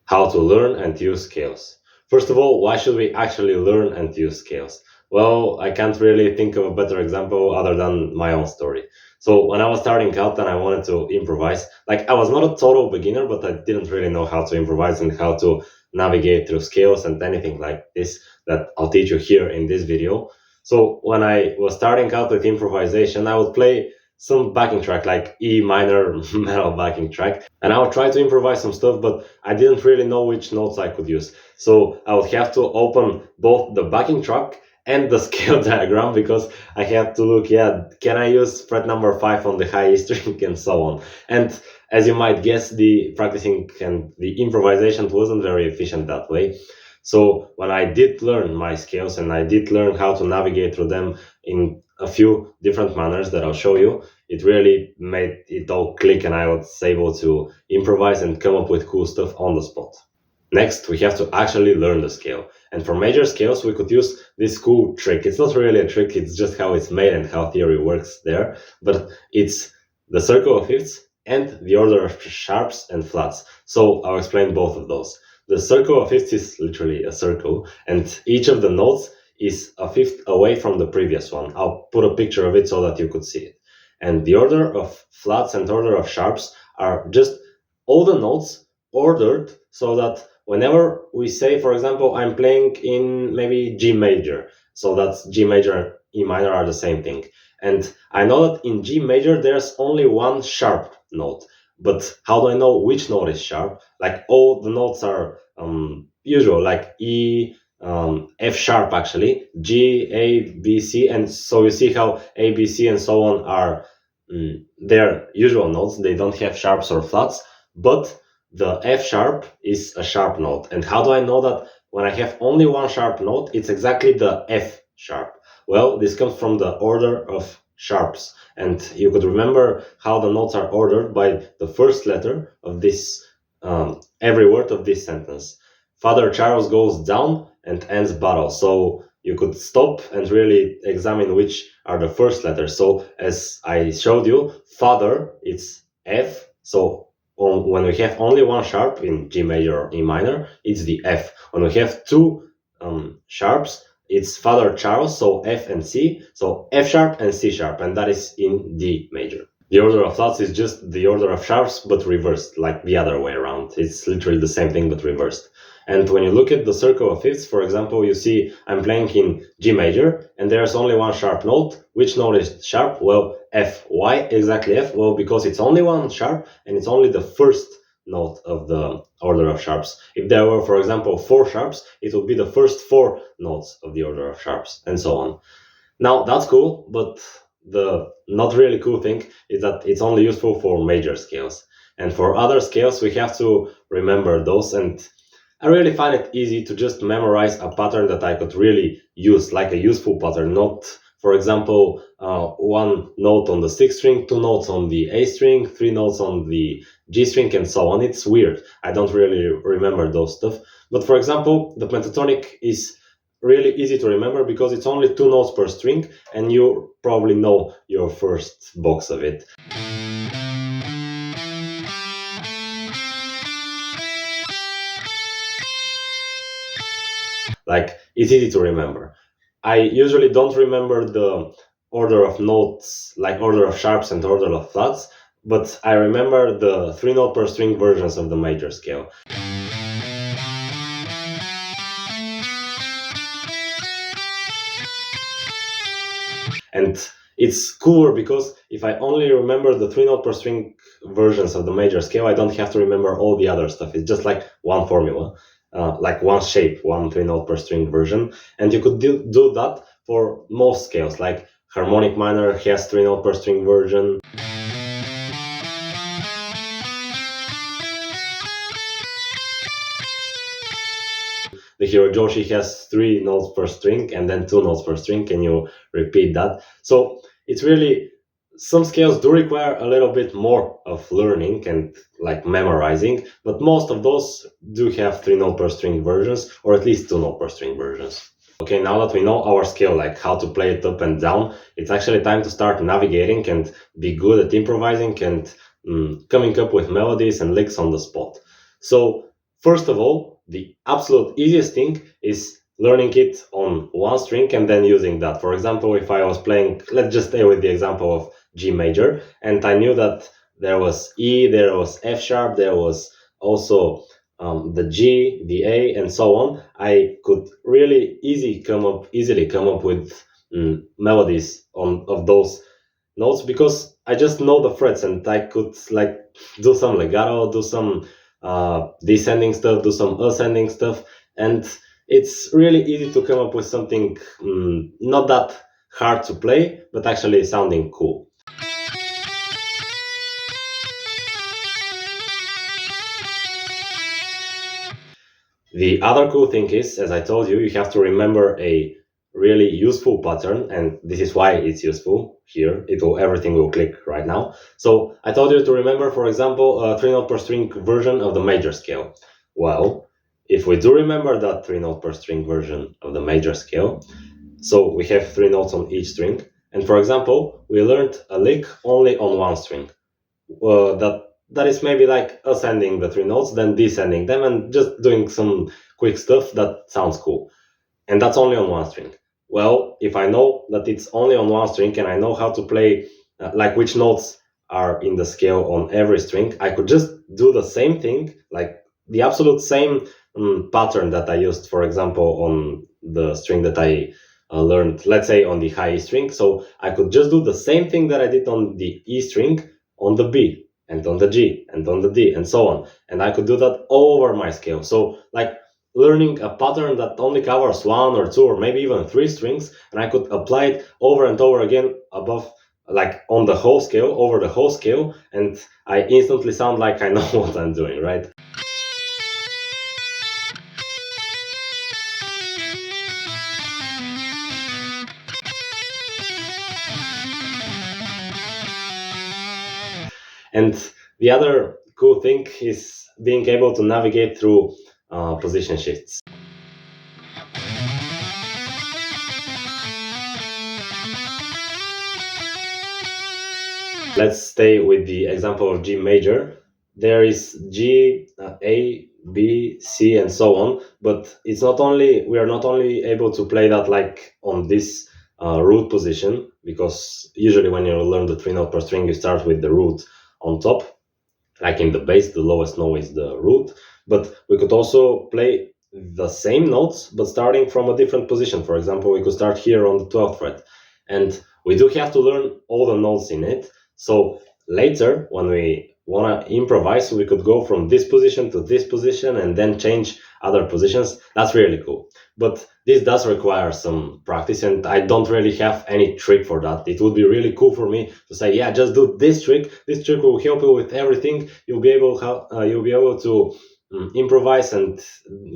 How to learn and use scales. First of all, why should we actually learn and use scales? Well, I can't really think of a better example other than my own story. So when I was starting out and I wanted to improvise, like I was not a total beginner, but I didn't really know how to improvise and how to navigate through scales and anything like this that I'll teach you here in this video. So when I was starting out with improvisation, I would play some backing track like E minor metal backing track, and I would try to improvise some stuff, but I didn't really know which notes I could use. So I would have to open both the backing track and the scale diagram because I had to look, can I use fret number 5 on the high E string and so on. And as you might guess, the practicing and the improvisation wasn't very efficient that way. So when I did learn my scales and I did learn how to navigate through them in a few different manners that I'll show you, it really made it all click and I was able to improvise and come up with cool stuff on the spot. Next, we have to actually learn the scale. And for major scales, we could use this cool trick. It's not really a trick, it's just how it's made and how theory works there. But it's the circle of fifths and the order of sharps and flats. So I'll explain both of those. The circle of fifths is literally a circle, and each of the notes is a fifth away from the previous one. I'll put a picture of it so that you could see it. And the order of flats and order of sharps are just all the notes ordered so that whenever we say, for example, I'm playing in maybe G major, so that's G major and E minor are the same thing. And I know that in G major there's only one sharp note, but how do I know which note is sharp? Like all the notes are usual, like E, F sharp actually, G, A, B, C, and so you see how A, B, C, and so on are their usual notes. They don't have sharps or flats, but the F sharp is a sharp note. And how do I know that when I have only one sharp note, it's exactly the F sharp? Well, this comes from the order of sharps. And you could remember how the notes are ordered by the first letter of this, every word of this sentence. Father Charles goes down and ends battle. So you could stop and really examine which are the first letters. So as I showed you, father, it's F. So when we have only one sharp in G major or E minor, it's the F. When we have two sharps, it's Father Charles, so F and C, so F sharp and C sharp, and that is in D major. The order of flats is just the order of sharps, but reversed, like the other way around. It's literally the same thing, but reversed. And when you look at the circle of fifths, for example, you see I'm playing in G major, and there's only one sharp note. Which note is sharp? Well, F. Why exactly F? Well, because it's only one sharp, and it's only the first note of the order of sharps. If there were, for example, 4 sharps, it would be the first 4 notes of the order of sharps, and so on. Now, that's cool, but the not really cool thing is that it's only useful for major scales. And for other scales, we have to remember those, and I really find it easy to just memorize a pattern that I could really use, like a useful pattern, not, for example, 1 note on the 6th string, 2 notes on the A string, 3 notes on the G string, and so on. It's weird. I don't really remember those stuff. But for example, the pentatonic is really easy to remember because it's only 2 notes per string, and you probably know your first box of it. Like, it's easy to remember. I usually don't remember the order of notes, like order of sharps and order of flats, but I remember the 3 note per string versions of the major scale. And it's cooler because if I only remember the 3 note per string versions of the major scale, I don't have to remember all the other stuff. It's just like one formula. Like one shape, one 3 note per string version, and you could do that for most scales, like harmonic minor has 3 note per string version. The Hirojoshi has 3 notes per string and then 2 notes per string, and you repeat that. So it's really, some scales do require a little bit more of learning and like memorizing, but most of those do have 3 note per string versions, or at least 2 note per string versions. Okay, now that we know our scale, like how to play it up and down, it's actually time to start navigating and be good at improvising and coming up with melodies and licks on the spot. So First of all, the absolute easiest thing is learning it on one string and then using that. For example, if I was playing, let's just stay with the example of G major, and I knew that there was E, there was F sharp, there was also the G, the A, and so on. I could really easily come up with melodies of those notes because I just know the frets and I could like do some legato, do some descending stuff, do some ascending stuff, and it's really easy to come up with something not that hard to play, but actually sounding cool. The other cool thing is, as I told you, you have to remember a really useful pattern, and this is why it's useful here. Everything will click right now. So I told you to remember, for example, a 3 note per string version of the major scale. Well, if we do remember that 3 note per string version of the major scale, so we have 3 notes on each string, and for example, we learned a lick only on one string. That is maybe like ascending the 3 notes, then descending them, and just doing some quick stuff that sounds cool. And that's only on one string. Well, if I know that it's only on one string and I know how to play, like which notes are in the scale on every string, I could just do the same thing, like the absolute same pattern that I used, for example, on the string that I learned, let's say on the high E string. So I could just do the same thing that I did on the E string on the B and on the G and on the D and so on. And I could do that all over my scale. So like learning a pattern that only covers 1 or 2 or maybe even 3 strings, and I could apply it over and over again above, like on the whole scale, over the whole scale, and I instantly sound like I know what I'm doing, right? And the other cool thing is being able to navigate through position shifts. Let's stay with the example of G major. There is G, A, B, C, and so on. But we are not only able to play that like on this root position, because usually when you learn the 3 note per string, you start with the root on top, like in the bass, the lowest note is the root. But we could also play the same notes, but starting from a different position. For example, we could start here on the 12th fret, and we do have to learn all the notes in it. So later, when we want to improvise, we could go from this position to this position and then change other positions. That's really cool. But this does require some practice, and I don't really have any trick for that. It would be really cool for me to say, yeah, just do this trick. This trick will help you with everything. You'll be able to improvise, and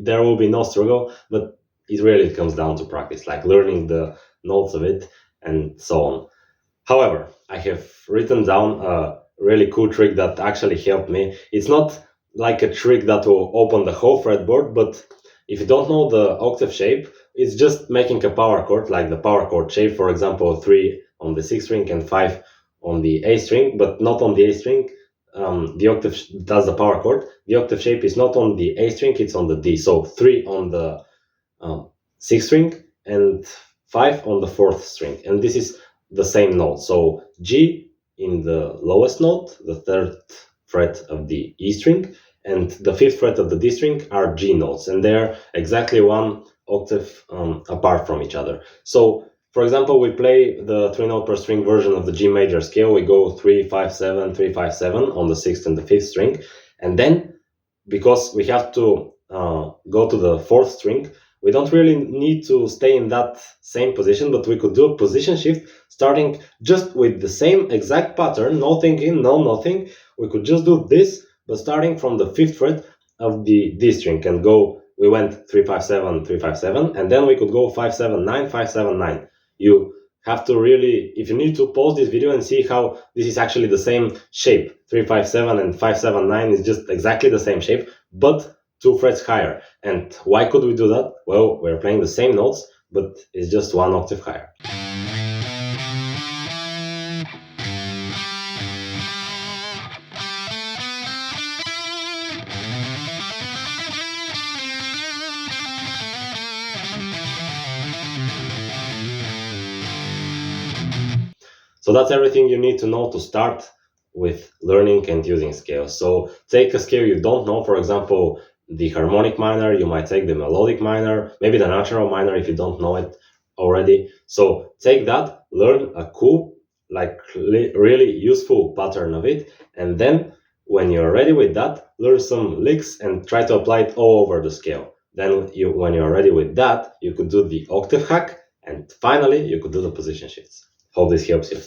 there will be no struggle. But it really comes down to practice, like learning the notes of it and so on. However, I have written down a really cool trick that actually helped me. It's not like a trick that will open the whole fretboard, but if you don't know the octave shape, it's just making a power chord, like the power chord shape, for example, 3 on the 6th string and 5 on the A string, but not on the A string. The octave does the power chord. The octave shape is not on the A string, it's on the D. So 3 on the 6th string and 5 on the 4th string. And this is the same note. So G in the lowest note, the 3rd fret of the E string, and the 5th fret of the D string are G notes, and they're exactly 1 octave apart from each other. So, for example, we play the 3 note per string version of the G major scale. We go 3, 5, 7, 3, 5, 7 on the 6th and the 5th string, and then because we have to go to the 4th string, we don't really need to stay in that same position, but we could do a position shift starting just with the same exact pattern, no thinking, no nothing. We could just do this, but starting from the 5th fret of the D string and go, we went 3, 5, 7, 3, 5, 7, and then we could go 5, 7, 9, 5, 7, 9. You have to really, if you need to pause this video and see how this is actually the same shape, 3, 5, 7 and 5, 7, 9 is just exactly the same shape, but 2 frets higher. And why could we do that? Well, we're playing the same notes, but it's just 1 octave higher. So that's everything you need to know to start with learning and using scales. So take a scale you don't know, for example, the harmonic minor, you might take the melodic minor, maybe the natural minor if you don't know it already. So take that, learn a cool, like really useful pattern of it, and then when you're ready with that, learn some licks and try to apply it all over the scale. Then when you're ready with that, you could do the octave hack, and finally you could do the position shifts. Hope this helps you.